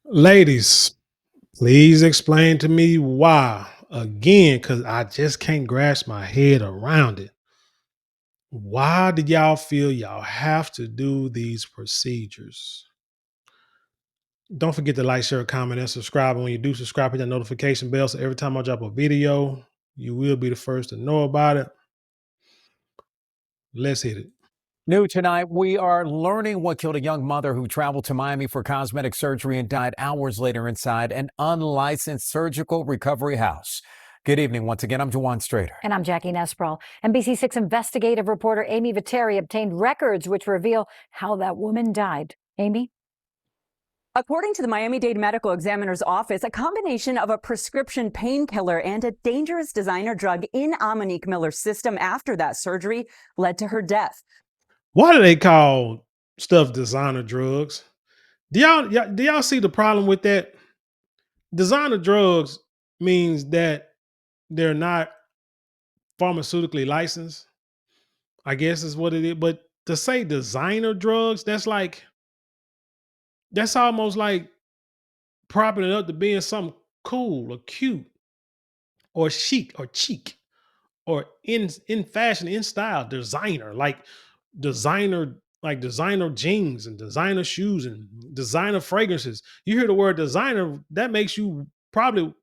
Ladies, please explain to me why again, because I just can't grasp my head around it. Why did y'all feel y'all have to do these procedures? Don't forget to like, share, comment, and subscribe. And when you do subscribe, hit that notification bell so every time I drop a video, you will be the first to know about it. Let's hit it. New tonight, we are learning what killed a young mother who traveled to Miami for cosmetic surgery and died hours later inside an unlicensed surgical recovery house. Good evening once again. I'm Juwan Strader. And I'm Jackie Nesprell. NBC6 investigative reporter Amy Viteri obtained records which reveal how that woman died. Amy? According to the Miami-Dade Medical Examiner's Office, a combination of a prescription painkiller and a dangerous designer drug in Amonique Miller's system after that surgery led to her death. Why do they call stuff designer drugs? Do y'all see the problem with that? Designer drugs means that they're not pharmaceutically licensed, I guess is what it is. But to say designer drugs, that's almost like propping it up to being something cool or cute or chic or cheek or in fashion, in style, designer, designer jeans and designer shoes and designer fragrances. You hear the word designer, that makes you probably,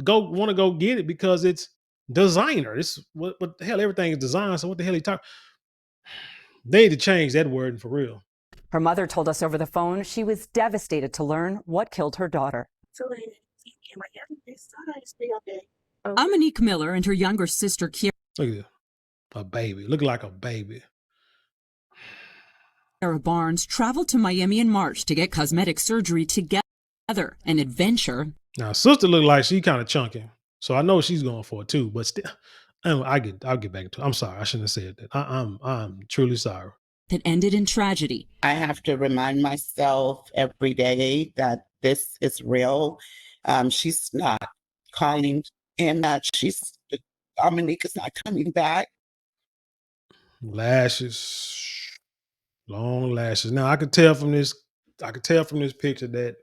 go want to go get it because it's designer. It's what the hell, everything is design. So what the hell he talking? They need to change that word for real. Her mother told us over the phone she was devastated to learn what killed her daughter. Amonique Miller and her younger sister, Kiara Look at this. A baby. Look like a baby. Barnes, traveled to Miami in March to get cosmetic surgery together. An adventure. Now, sister look like she kind of chunky. So I know she's going for it too, but still, I'll get back to it. I'm sorry. I shouldn't have said that. I'm truly sorry. That ended in tragedy. I have to remind myself every day that this is real. She's not calling in that Dominique is not coming back. Lashes, long lashes. Now I could tell from this picture that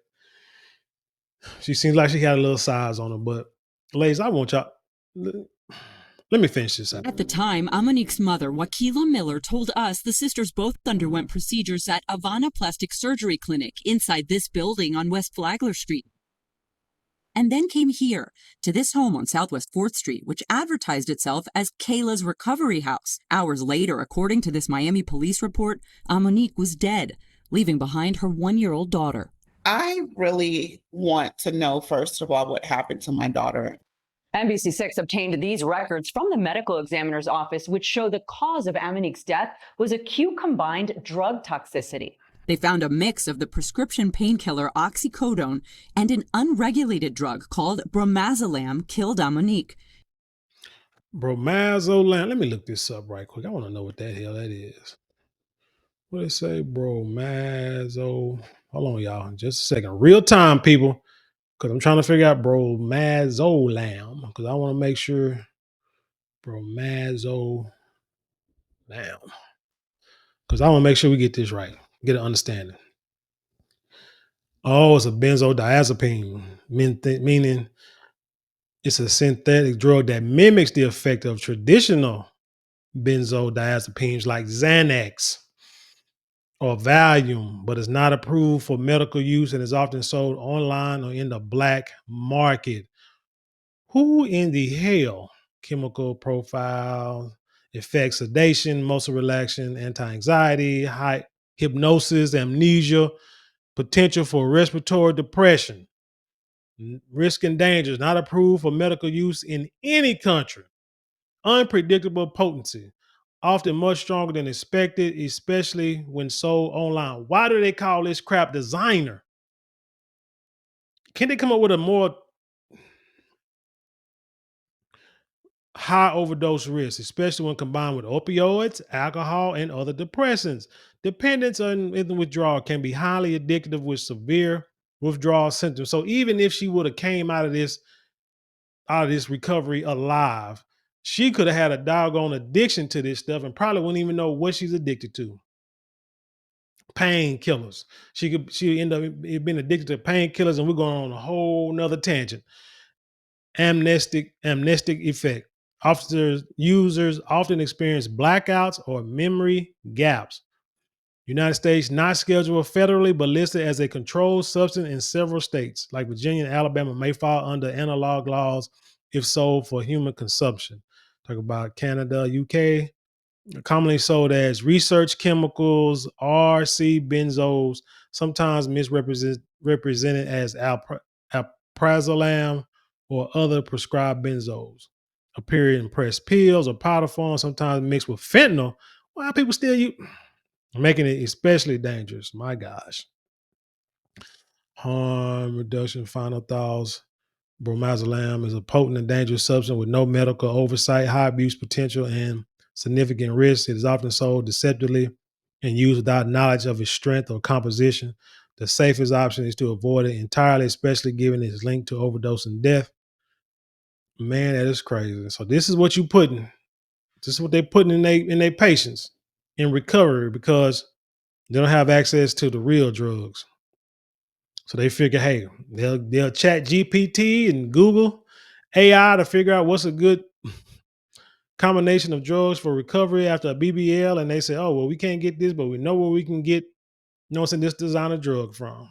she seems like she had a little size on her, but ladies, I want y'all. Let me finish this out. At the time, Amonique's mother, Wakila Miller, told us the sisters both underwent procedures at Havana Plastic Surgery Clinic inside this building on West Flagler Street. And then came here, to this home on Southwest 4th Street, which advertised itself as Kayla's Recovery House. Hours later, according to this Miami police report, Amonique was dead, leaving behind her 1-year-old daughter. I really want to know, first of all, what happened to my daughter. NBC6 obtained these records from the medical examiner's office, which show the cause of Amonique's death was acute combined drug toxicity. They found a mix of the prescription painkiller oxycodone and an unregulated drug called bromazolam killed Amonique. Bromazolam. Let me look this up right quick. I want to know what the hell that is. What did it say? Bromazo. Hold on, y'all. Just a second. Real time, people. Because I'm trying to figure out bromazolam. Because I want to make sure bromazolam. Because I want to make sure we get this right. Get an understanding. Oh, it's a benzodiazepine, meaning it's a synthetic drug that mimics the effect of traditional benzodiazepines like Xanax or Valium, but is not approved for medical use and is often sold online or in the black market. Who in the hell? Chemical profile, effects, sedation, muscle relaxation, anti-anxiety, hypnosis, amnesia, potential for respiratory depression, risk and dangers, not approved for medical use in any country. Unpredictable potency, often much stronger than expected, especially when sold online. Why do they call this crap designer? Can they come up with a more high overdose risk, especially when combined with opioids, alcohol, and other depressants? Dependence on withdrawal can be highly addictive with severe withdrawal symptoms. So even if she would have came out of this recovery alive, she could have had a doggone addiction to this stuff and probably wouldn't even know what she's addicted to. Painkillers. She end up being addicted to painkillers, and we're going on a whole nother tangent. Amnestic effect. Users often experience blackouts or memory gaps. United States not scheduled federally, but listed as a controlled substance in several states, like Virginia and Alabama, may fall under analog laws if sold for human consumption. Talk about Canada, UK, commonly sold as research chemicals, RC benzols, sometimes misrepresented as alprazolam or other prescribed benzols. Appear in pressed pills or powder form, sometimes mixed with fentanyl. Why are people still use, making it especially dangerous? My gosh. Harm reduction, final thoughts. Bromozolam is a potent and dangerous substance with no medical oversight, high abuse potential, and significant risk. It is often sold deceptively and used without knowledge of its strength or composition. The safest option is to avoid it entirely, especially given its link to overdose and death. Man, that is crazy. So this is what you putting. This is what they're putting in their patients in recovery because they don't have access to the real drugs. So they figure, hey, they'll chat GPT and Google AI to figure out what's a good combination of drugs for recovery after a BBL. And they say, oh, well, we can't get this, but we know where we can get, this designer drug from.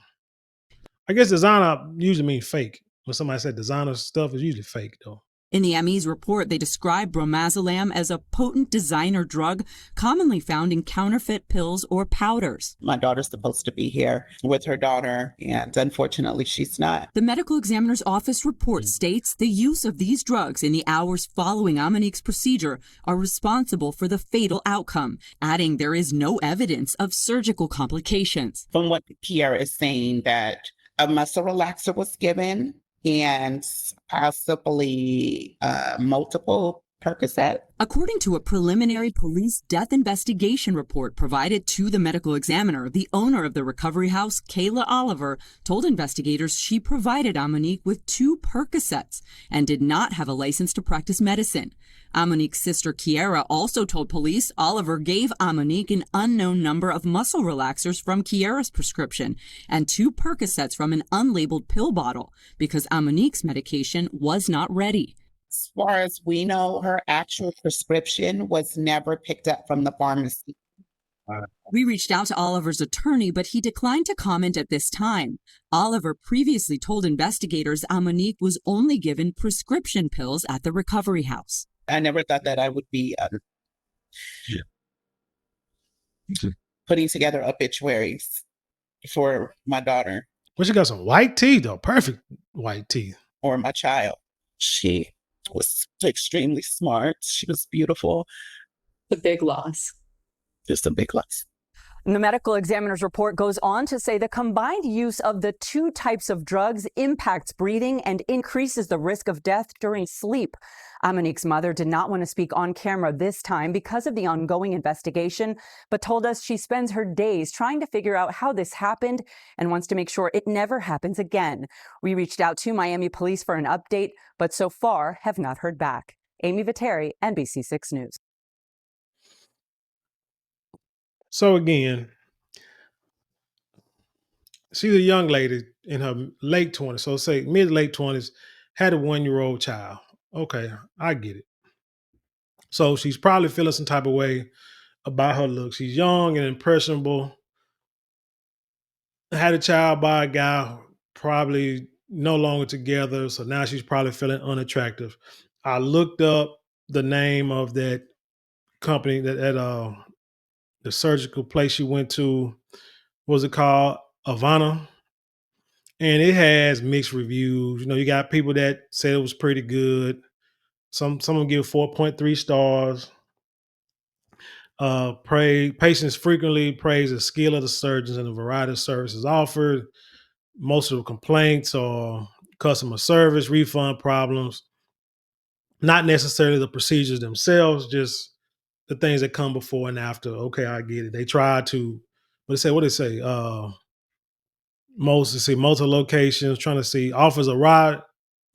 I guess designer usually means fake. When somebody said designer stuff, is usually fake, though. In the ME's report, they describe bromozolam as a potent designer drug commonly found in counterfeit pills or powders. My daughter's supposed to be here with her daughter, and unfortunately, she's not. The medical examiner's office report states the use of these drugs in the hours following Amonique's procedure are responsible for the fatal outcome, adding there is no evidence of surgical complications. From what Kiara is saying, that a muscle relaxer was given and possibly multiple Percocet. According to a preliminary police death investigation report provided to the medical examiner, the owner of the recovery house, Kayla Oliver, told investigators she provided Amonique with 2 Percocets and did not have a license to practice medicine. Amonique's sister Kiara also told police Oliver gave Amonique an unknown number of muscle relaxers from Kiara's prescription and 2 Percocets from an unlabeled pill bottle because Amonique's medication was not ready. As far as we know, her actual prescription was never picked up from the pharmacy. We reached out to Oliver's attorney, but he declined to comment at this time. Oliver previously told investigators Amonique was only given prescription pills at the recovery house. I never thought that I would be putting together obituaries for my daughter. Well, she got some white teeth, though. Perfect white teeth. Or my child. She was extremely smart. She was beautiful. The big loss. Just a big loss. The medical examiner's report goes on to say the combined use of the 2 types of drugs impacts breathing and increases the risk of death during sleep. Amonique's mother did not want to speak on camera this time because of the ongoing investigation, but told us she spends her days trying to figure out how this happened and wants to make sure it never happens again. We reached out to Miami police for an update, but so far have not heard back. Amy Viteri, NBC6 News. So again, she's a young lady in her late 20s, so say mid-late 20s, had a 1-year-old child. Okay, I get it. So she's probably feeling some type of way about her look. She's young and impressionable. Had a child by a guy probably no longer together, so now she's probably feeling unattractive. I looked up the name of that company that the surgical place she went to. What was it called? Avana. And it has mixed reviews. You got people that said it was pretty good. Someone give 4.3 stars. Patients frequently praise the skill of the surgeons and the variety of services offered. Most of the complaints are customer service, refund problems, not necessarily the procedures themselves, just the things that come before and after. Okay, I get it. They try to, what they say? Multiple locations, trying to see, offers a wide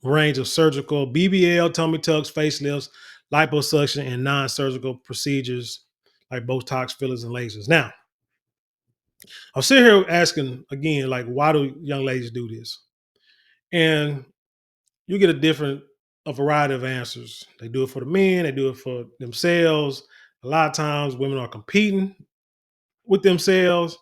range of surgical, BBL, tummy tucks, facelifts, liposuction, and non-surgical procedures like Botox, fillers, and lasers. Now, I'm sitting here asking again, like, why do young ladies do this? And you get a variety of answers. They do it for the men, they do it for themselves. A lot of times women are competing with themselves.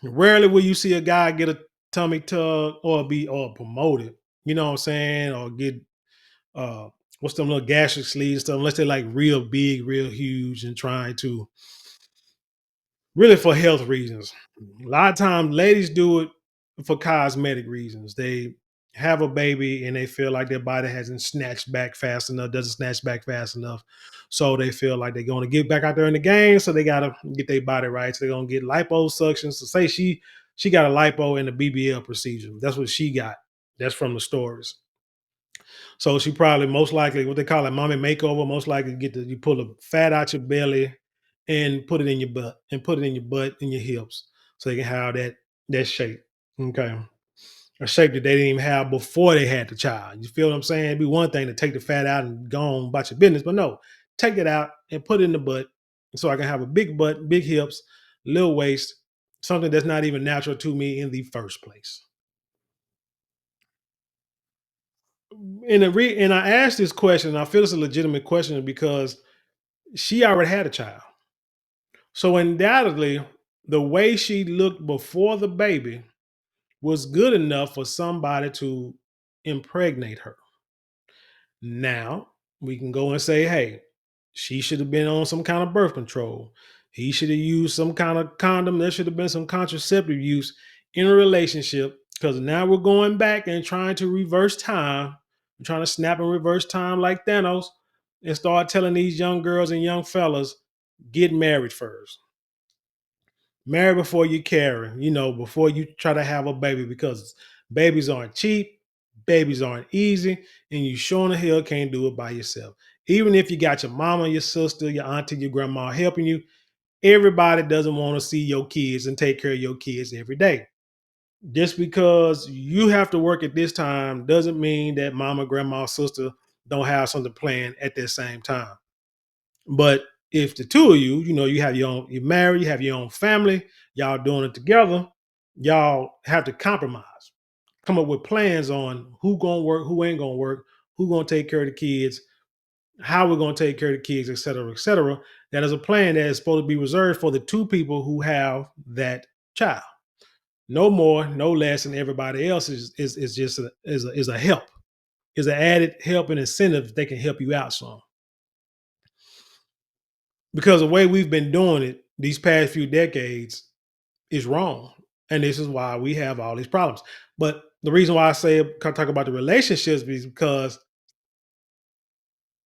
Rarely will you see a guy get a tummy tuck or promoted, you know what I'm saying, or get uh what's them little gastric sleeves stuff, unless they're like real big, real huge, and trying to really for health reasons. A lot of times ladies do it for cosmetic reasons. They have a baby and they feel like their body hasn't snatched back fast enough, doesn't snatch back fast enough. So they feel like they're going to get back out there in the game. So they got to get their body right. So they're going to get liposuction. So say she got a lipo and a BBL procedure. That's what she got. That's from the stories. So she probably most likely what they call a mommy makeover. Most likely you pull the fat out your belly and put it in your butt and put it in your butt and your hips so they can have that shape. Okay. A shape that they didn't even have before they had the child. You feel what I'm saying? It'd be one thing to take the fat out and go on about your business, but no, take it out and put it in the butt so I can have a big butt, big hips, little waist, something that's not even natural to me in the first place. And I asked this question, and I feel it's a legitimate question because she already had a child. So undoubtedly, the way she looked before the baby was good enough for somebody to impregnate her. Now we can go and say, hey, she should have been on some kind of birth control. He should have used some kind of condom. There should have been some contraceptive use in a relationship because now we're going back and trying to reverse time. We're trying to snap and reverse time like Thanos and start telling these young girls and young fellas, get married first. Marry before you carry, before you try to have a baby because babies aren't cheap, babies aren't easy, and you sure in the hell can't do it by yourself. Even if you got your mama, your sister, your auntie, your grandma helping you, everybody doesn't want to see your kids and take care of your kids every day. Just because you have to work at this time doesn't mean that mama, grandma, sister don't have something planned at that same time. But if the two of you, you have you're married, you have your own family, y'all doing it together, y'all have to compromise. Come up with plans on who gonna work, who ain't gonna work, who gonna take care of the kids, how we're gonna take care of the kids, et cetera, et cetera. That is a plan that is supposed to be reserved for the two people who have that child. No more, no less, and everybody else is just is a help, is an added help and incentive they can help you out some. Because the way we've been doing it these past few decades is wrong. And this is why we have all these problems. But the reason why I say talk about the relationships is because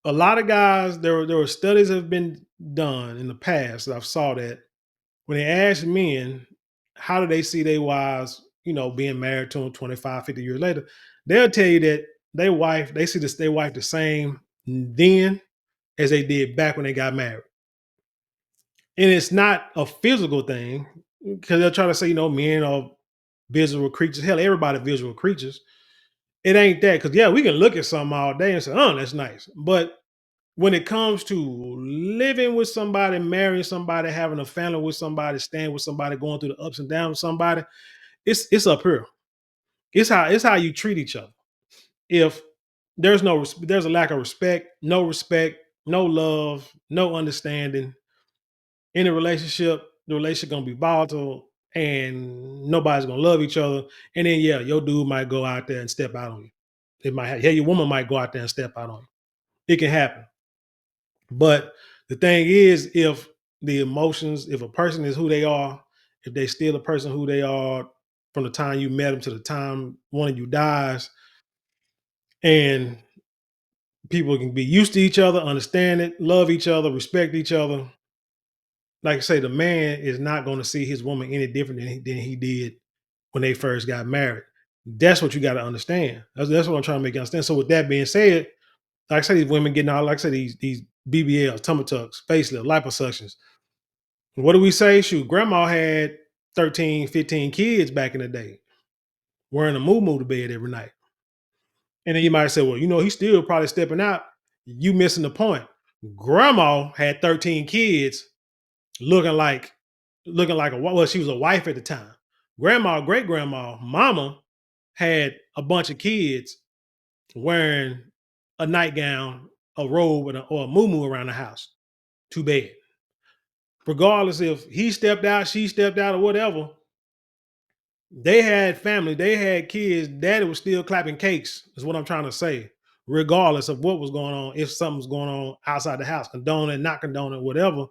a lot of guys, there were studies that have been done in the past that I've saw that when they ask men how do they see their wives, being married to them 25, 50 years later, they'll tell you that they see their wife the same then as they did back when they got married. And it's not a physical thing because they'll try to say, men are visual creatures. Hell, everybody visual creatures. It ain't that because yeah, we can look at something all day and say, "Oh, that's nice." But when it comes to living with somebody, marrying somebody, having a family with somebody, staying with somebody, going through the ups and downs with somebody, it's up here. It's how you treat each other. If there's a lack of respect, no love, no understanding, in a relationship, the relationship gonna be volatile and nobody's gonna love each other. And then yeah, your dude might go out there and step out on you. Your woman might go out there and step out on you. It can happen. But the thing is, if a person is who they are, if they still a person who they are from the time you met them to the time one of you dies, and people can be used to each other, understand it, love each other, respect each other, like I say, the man is not going to see his woman any different than he did when they first got married. That's what you got to understand. That's what I'm trying to make you understand. So with that being said, like I say, these women getting all, like I say, these BBLs, tummy tucks, facelift, liposuctions. What do we say? Shoot, grandma had 13, 15 kids back in the day, wearing a moo to bed every night. And then you might say, well, he's still probably stepping out. You missing the point. Grandma had 13 kids looking like looking like she was a wife at the time. Grandma, great grandma, mama had a bunch of kids wearing a nightgown, a robe, or a muumuu around the house. Too bad. Regardless if he stepped out, she stepped out, or whatever, they had family, they had kids. Daddy was still clapping cakes, is what I'm trying to say. Regardless of what was going on, if something was going on outside the house, condone it, not condone it, whatever.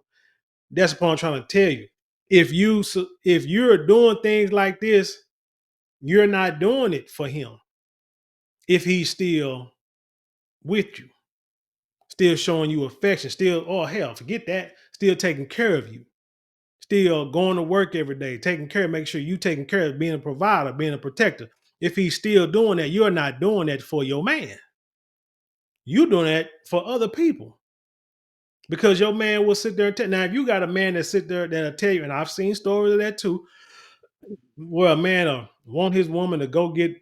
That's what I'm trying to tell you. If you're doing things like this, you're not doing it for him. If he's still with you, still showing you affection, still, oh hell, forget that, still taking care of you, still going to work every day, taking care, make sure you taking care of being a provider, being a protector. If he's still doing that, you're not doing that for your man. You're doing that for other people. Because your man will sit there and tell. Now, if you got a man that sit there that'll tell you, and I've seen stories of that too, where a man want his woman to go get,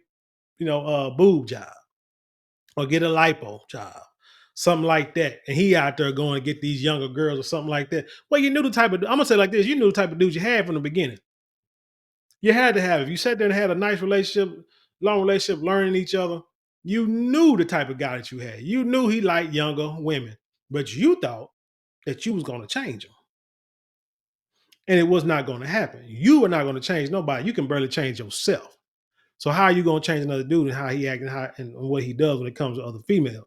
a boob job or get a lipo job, something like that, and he out there going to get these younger girls or something like that. Well, you knew the type of. I'm gonna say it like this: you knew the type of dudes you had from the beginning. You had to have. If you sat there and had a nice relationship, long relationship, learning each other, you knew the type of guy that you had. You knew he liked younger women, but you thought that you was going to change him. And it was not going to happen. You are not going to change nobody. You can barely change yourself. So how are you going to change another dude and how he acts and what he does when it comes to other females?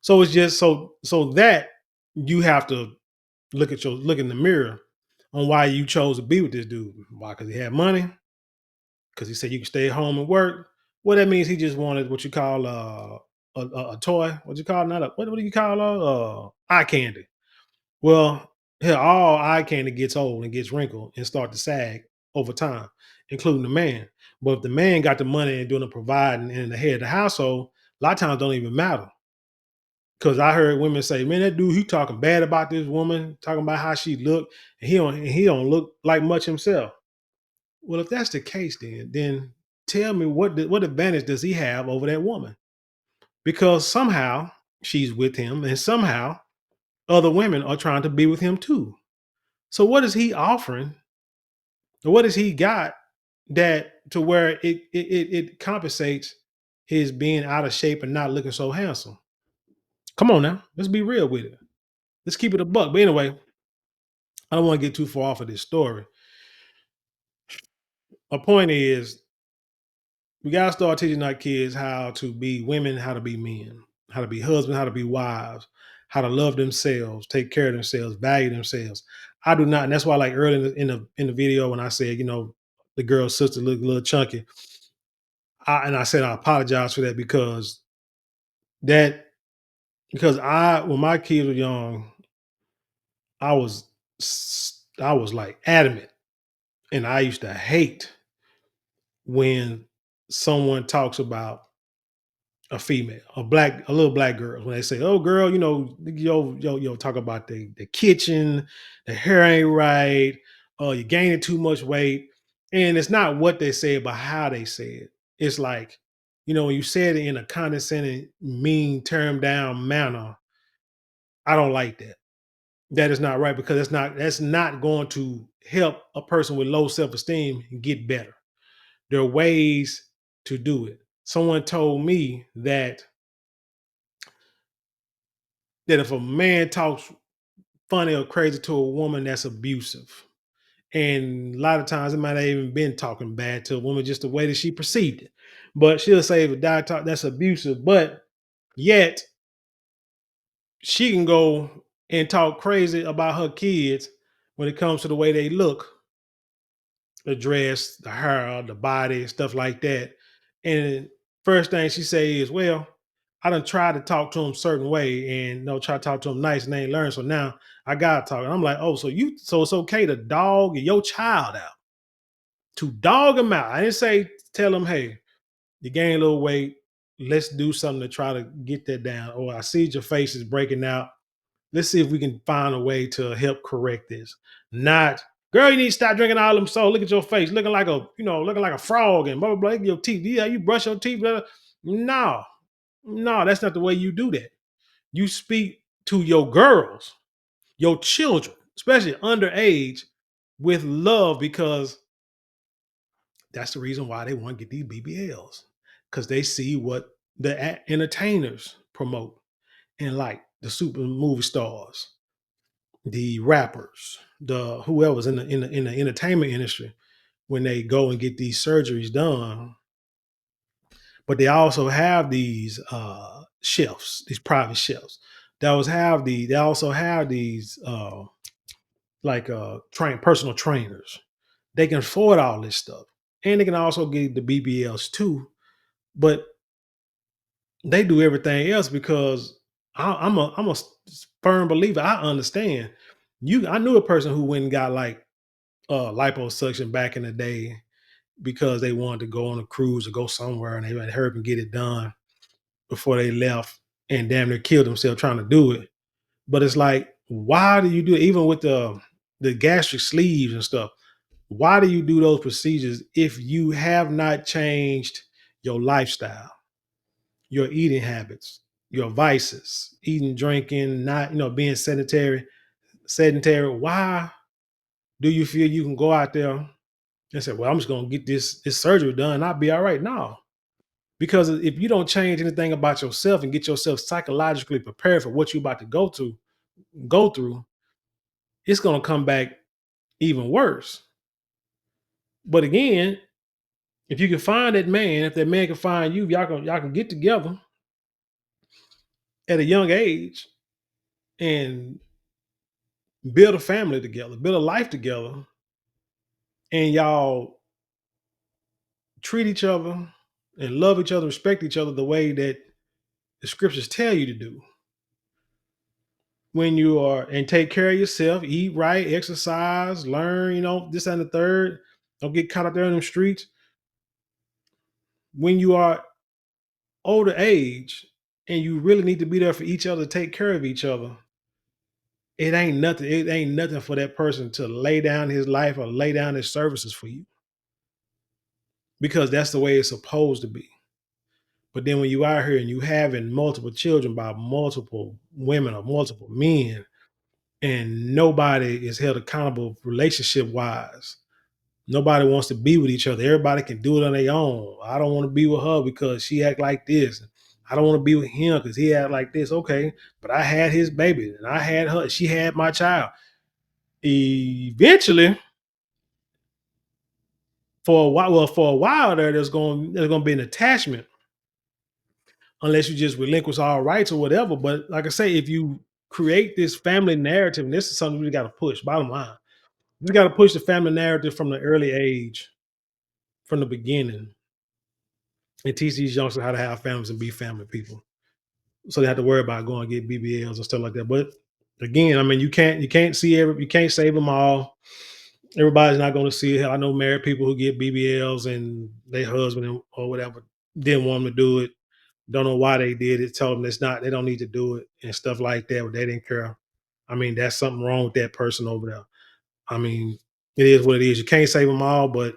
So it's just so that you have to look in the mirror on why you chose to be with this dude. Why? Because he had money. Because he said you can stay at home and work. Well, that means he just wanted what you call a toy. What you call that? What do you call eye candy? Well, hell, all eye candy gets old and gets wrinkled and start to sag over time, including the man. But if the man got the money and doing the providing and the head of the household, a lot of times don't even matter. Because I heard women say, "Man, that dude, he talking bad about this woman, talking about how she looked, and he don't look like much himself." Well, if that's the case, then tell me what advantage does he have over that woman? Because somehow she's with him, and somehow other women are trying to be with him too. So what is he offering? Or what has he got that to where it compensates his being out of shape and not looking so handsome? Come on now, let's be real with it. Let's keep it a buck. But anyway, I don't want to get too far off of this story. My point is, we gotta start teaching our kids how to be women, how to be men, how to be husbands, how to be wives, how to love themselves, take care of themselves, value themselves. I do not, and that's why, like early in the video when I said, the girl's sister looked a little chunky, and I said I apologize for that that because when my kids were young, I was like adamant, and I used to hate when someone talks about a female, a little black girl, when they say, "Oh, girl, talk about the kitchen, the hair ain't right, you're gaining too much weight," and it's not what they say, but how they say it. It's like, when you say it in a condescending, mean, term down manner, I don't like that. That is not right because that's not going to help a person with low self esteem get better. There are ways to do it. Someone told me that if a man talks funny or crazy to a woman, that's abusive. And a lot of times it might not even been talking bad to a woman, just the way that she perceived it. But she'll say if a guy talk, that's abusive. But yet she can go and talk crazy about her kids when it comes to the way they look, the dress, the hair, the body, stuff like that. And first thing she say is, "Well, I done tried to talk to him a certain way and try to talk to him nice and they ain't learn. So now I gotta talk." And I'm like, "Oh, so it's okay to dog your child out. To dog him out." I didn't say tell him, "Hey, you gained a little weight. Let's do something to try to get that down." Or, "I see your face is breaking out. Let's see if we can find a way to help correct this." Not, "Girl, you need to stop drinking all them soda. Look at your face, looking like a frog and blah blah blah. Look at your teeth. Yeah, you brush your teeth." Blah, blah. No, no, that's not the way you do that. You speak to your girls, your children, especially underage, with love, because that's the reason why they want to get these BBLs, because they see what the entertainers promote and like the super movie stars, the rappers, the whoever's in the entertainment industry when they go and get these surgeries done. But they also have these chefs, these private chefs. They also have these personal trainers. They can afford all this stuff. And they can also get the BBLs too. But they do everything else because I'm a firm believer. I understand. I knew a person who went and got like liposuction back in the day because they wanted to go on a cruise or go somewhere, and they had heard them get it done before they left and damn near killed themselves trying to do it. But it's like, why do you do it? Even with the gastric sleeves and stuff? Why do you do those procedures if you have not changed your lifestyle, your eating habits, your vices, eating, drinking, not being sedentary? Why do you feel you can go out there and say, "Well, I'm just gonna get this surgery done, and I'll be all right"? No, because if you don't change anything about yourself and get yourself psychologically prepared for what you're about to go through, it's gonna come back even worse. But again, if you can find that man, if that man can find you, y'all can get together at a young age and build a family together, build a life together, and y'all treat each other and love each other, respect each other the way that the scriptures tell you to do. When you are and take care of yourself, eat right, exercise, learn, this and the third. Don't get caught out there in the streets. When you are older age and you really need to be there for each other, take care of each other, it ain't nothing for that person to lay down his life or lay down his services for you, because that's the way it's supposed to be. But then when you out here and you having multiple children by multiple women or multiple men, and nobody is held accountable relationship wise, nobody wants to be with each other. Everybody can do it on their own. I don't want to be with her because she act like this. I don't want to be with him because he act like this. Okay, but I had his baby and I had her. She had my child. Eventually, for a while there, there's going to be an attachment, unless you just relinquish all rights or whatever. But like I say, if you create this family narrative, and this is something we got to push. Bottom line, we got to push the family narrative from the early age, from the beginning, and teach these youngsters how to have families and be family people, so they have to worry about going and get BBLs and stuff like that. But again, I mean, you can't save them all. Everybody's not going to see it. I know married people who get BBLs and their husband or whatever didn't want them to do it. Don't know why they did it. Told them they don't need to do it and stuff like that. But they didn't care. I mean, that's something wrong with that person over there. I mean, it is what it is. You can't save them all, but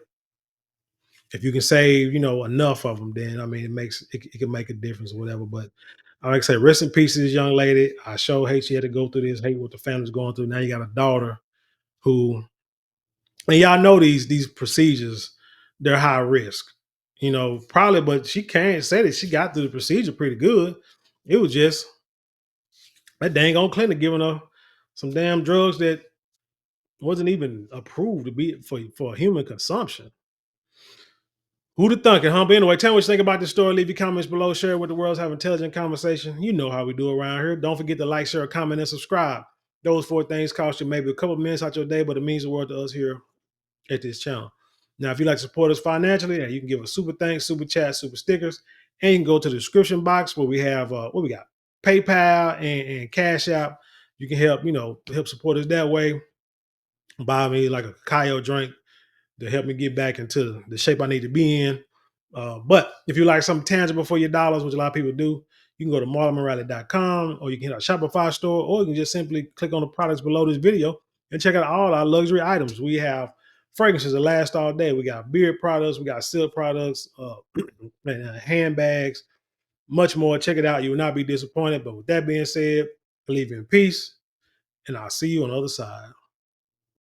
if you can save, enough of them, then I mean, it can make a difference or whatever. But like I say, rest in peace to this young lady. I sure hate she had to go through this, hate what the family's going through. Now you got a daughter who, and y'all know these procedures, they're high risk, probably, but she can't say that she got through the procedure pretty good. It was just that dang old clinic giving her some damn drugs that wasn't even approved to be for human consumption. Who'd have thunk it, huh? But anyway, tell me what you think about this story. Leave your comments below. Share it with the world. Have intelligent conversation. You know how we do around here. Don't forget to like, share, comment, and subscribe. Those four things cost you maybe a couple of minutes out your day, but it means the world to us here at this channel. Now, if you'd like to support us financially, you can give us super thanks, super chat, super stickers, and you can go to the description box where we have what we got: PayPal and Cash App. You can help support us that way. Buy me like a Kyle drink to help me get back into the shape I need to be in. But if you like something tangible for your dollars, which a lot of people do, you can go to marlonmorale.com, or you can hit our Shopify store, or you can just simply click on the products below this video and check out all our luxury items. We have fragrances that last all day. We got beard products, we got silk products, and handbags, much more. Check it out. You will not be disappointed. But with that being said, I leave you in peace, and I'll see you on the other side.